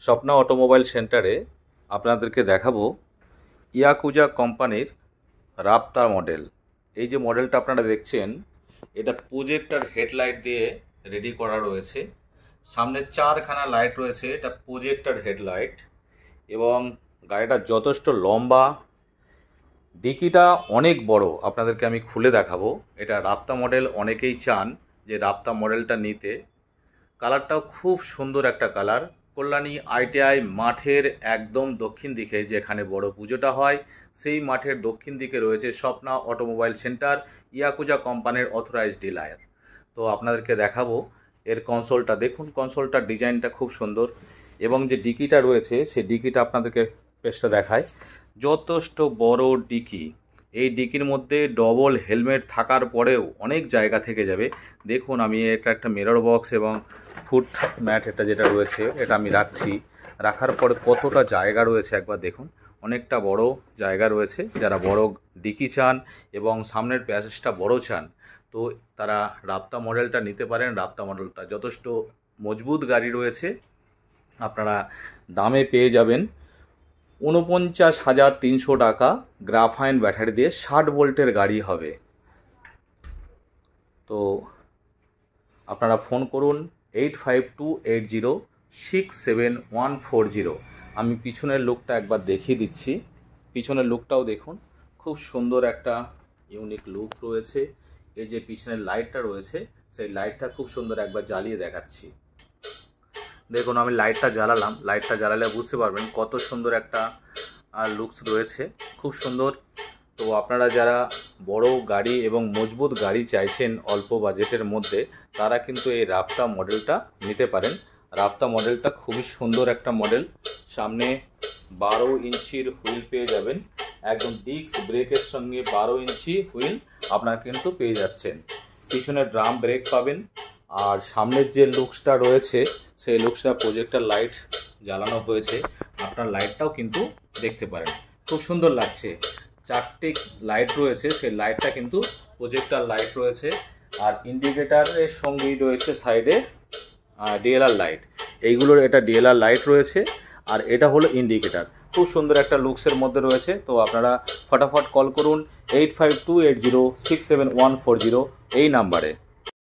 Swapna automobile সেন্টারে আপনাদেরকে দেখাবো ইয়াকুজা কোম্পানির রাপ্তা মডেল। এই যে মডেলটা আপনারা দেখছেন, এটা প্রজেক্টর হেডলাইট দিয়ে রেডি করা রয়েছে। সামনে 4খানা লাইট রয়েছে, এটা প্রজেক্টর হেডলাইট এবং গাড়িটা যথেষ্ট লম্বা। ডিকিটা অনেক বড়, আপনাদেরকে আমি খুলে দেখাবো। এটা রাপ্তা মডেল, অনেকেই চান যে রাপ্তা মডেলটা নিতে। কালারটাও খুব সুন্দর একটা কালার। কল্যাণী ITI মাঠের একদম দক্ষিণ দিকে, যেখানে বড় পুজোটা হয়, সেই মাঠের দক্ষিণ দিকে রয়েছে স্বপ্না অটোমোবাইল সেন্টার, ইয়াকুজা কোম্পানির অথরাইজড ডিলার। তো আপনাদেরকে দেখাবো এর কনসোলটা। দেখুন, কনসোলটার ডিজাইনটা খুব সুন্দর এবং যে ডিকিটা রয়েছে সেই ডিকিটা আপনাদেরকে পেছটা দেখায়। যথেষ্ট বড় ডিকি। এই ডিকির মধ্যে ডবল হেলমেট থাকার পরেও অনেক জায়গা থেকে যাবে। দেখুন, আমি এটা একটা মিরর বক্স এবং ফুট ম্যাট এটা যেটা রয়েছে এটা আমি রাখার পরে কতটা জায়গা রয়েছে একবার দেখুন। অনেকটা বড় জায়গা রয়েছে। যারা বড় ডিকি চান এবং সামনের প্যাসেজটা বড় চান, তো তারা রাপ্তা মডেলটা নিতে পারেন। রাপ্তা মডেলটা যথেষ্ট মজবুত গাড়ি রয়েছে। আপনারা দামে পেয়ে যাবেন 49,300 টাকা। গ্রাফাইন ব্যাটারি দিয়ে 60 ভোল্টের গাড়ি হবে। তো আপনারা ফোন করুন 8528067140। আমি পিছনের লুকটা একবার দেখিয়ে দিচ্ছি। পিছনের লুকটাও দেখুন, খুব সুন্দর একটা ইউনিক লুক রয়েছে। এই যে পিছনের লাইটটা রয়েছে, সেই লাইটটা খুব সুন্দর, একবার জ্বালিয়ে দেখাচ্ছি। দেখুন, আমি লাইটটা জ্বালালাম। লাইটটা জ্বালালে বুঝতে পারবেন কত সুন্দর একটা লুকস রয়েছে, খুব সুন্দর। তো আপনারা যারা বড় গাড়ি এবং মজবুত গাড়ি চাইছেন অল্প বাজেটের মধ্যে, তারা কিন্তু এই রাপ্তা মডেলটা নিতে পারেন। রাপ্তা মডেলটা খুবই সুন্দর একটা মডেল। সামনে 12 ইঞ্চির হুইল পেয়ে যাবেন, একদম ডিস্ক ব্রেকের সঙ্গে 12 ইঞ্চি হুইল আপনারা কিন্তু পেয়ে যাচ্ছেন। পিছনে ড্রাম ব্রেক পাবেন। আর সামনের যে লুকসটা রয়েছে, সেই লুকসটা প্রজেক্টর লাইট জ্বালানো হয়েছে। আপনার লাইটটাও কিন্তু দেখতে পারেন, খুব সুন্দর লাগছে। 4টে লাইট রয়েছে, সেই লাইটটা কিন্তু প্রজেক্টর লাইট রয়েছে। আর ইন্ডিকেটারের সঙ্গেই রয়েছে সাইডে DLR লাইট। এইগুলোর এটা DLR লাইট রয়েছে আর এটা হলো ইন্ডিকেটার। খুব সুন্দর একটা লুকসের মধ্যে রয়েছে। তো আপনারা ফটাফট কল করুন 8528067140 এই নাম্বারে।